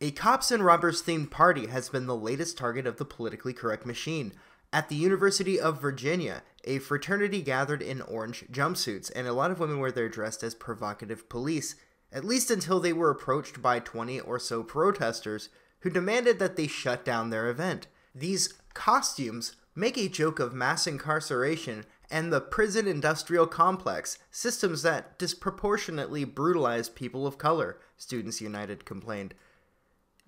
A cops and robbers themed party has been the latest target of the politically correct machine. At the University of Virginia, a fraternity gathered in orange jumpsuits, and a lot of women were there dressed as provocative police, at least until they were approached by 20 or so protesters who demanded that they shut down their event. These costumes make a joke of mass incarceration and the prison industrial complex, systems that disproportionately brutalize people of color, Students United complained.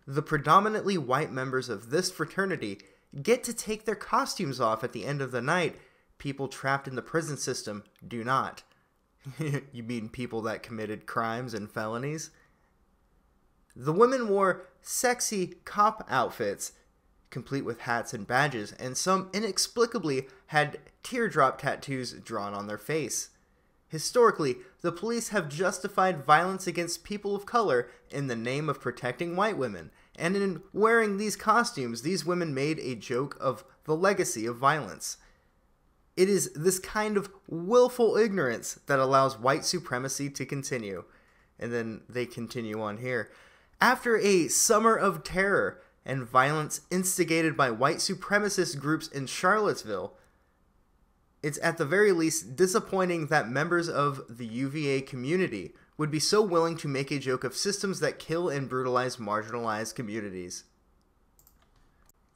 The predominantly white members of this fraternity get to take their costumes off at the end of the night. People trapped in the prison system do not. You mean people that committed crimes and felonies? The women wore sexy cop outfits, complete with hats and badges, and some inexplicably had teardrop tattoos drawn on their face. Historically, the police have justified violence against people of color in the name of protecting white women, and in wearing these costumes, these women made a joke of the legacy of violence. It is this kind of willful ignorance that allows white supremacy to continue. And then they continue on here. After a summer of terror and violence instigated by white supremacist groups in Charlottesville, it's at the very least disappointing that members of the UVA community would be so willing to make a joke of systems that kill and brutalize marginalized communities.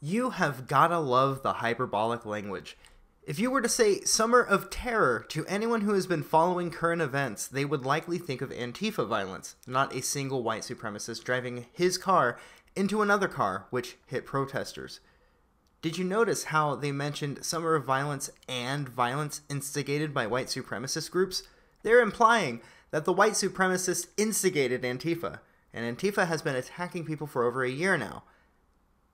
You have gotta love the hyperbolic language. If you were to say Summer of Terror to anyone who has been following current events, they would likely think of Antifa violence, not a single white supremacist driving his car into another car, which hit protesters. Did you notice how they mentioned Summer of Violence and violence instigated by white supremacist groups? They're implying that the white supremacists instigated Antifa, and Antifa has been attacking people for over a year now.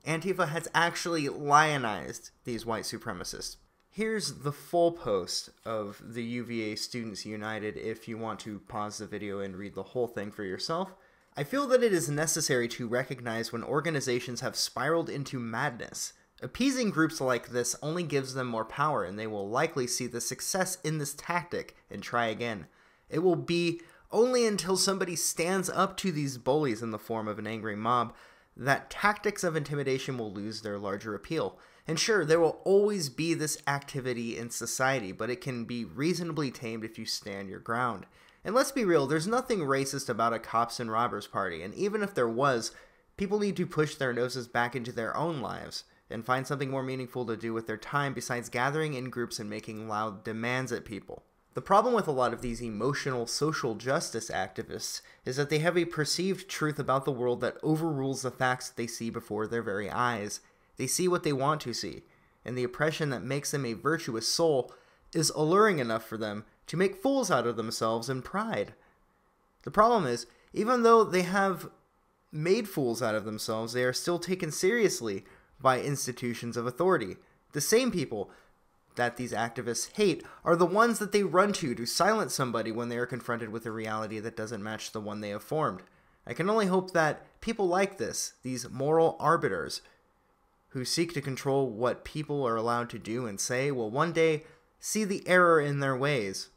Antifa has actually lionized these white supremacists. Here's the full post of the UVA Students United if you want to pause the video and read the whole thing for yourself. I feel that it is necessary to recognize when organizations have spiraled into madness. Appeasing groups like this only gives them more power, and they will likely see the success in this tactic and try again. It will be only until somebody stands up to these bullies in the form of an angry mob that tactics of intimidation will lose their larger appeal. And sure, there will always be this activity in society, but it can be reasonably tamed if you stand your ground. And let's be real, there's nothing racist about a cops and robbers party, and even if there was, people need to push their noses back into their own lives and find something more meaningful to do with their time besides gathering in groups and making loud demands at people. The problem with a lot of these emotional social justice activists is that they have a perceived truth about the world that overrules the facts that they see before their very eyes. They see what they want to see, and the oppression that makes them a virtuous soul is alluring enough for them to make fools out of themselves in pride. The problem is, even though they have made fools out of themselves, they are still taken seriously by institutions of authority. The same people that these activists hate are the ones that they run to silence somebody when they are confronted with a reality that doesn't match the one they have formed. I can only hope that people like this, these moral arbiters, who seek to control what people are allowed to do and say, will one day see the error in their ways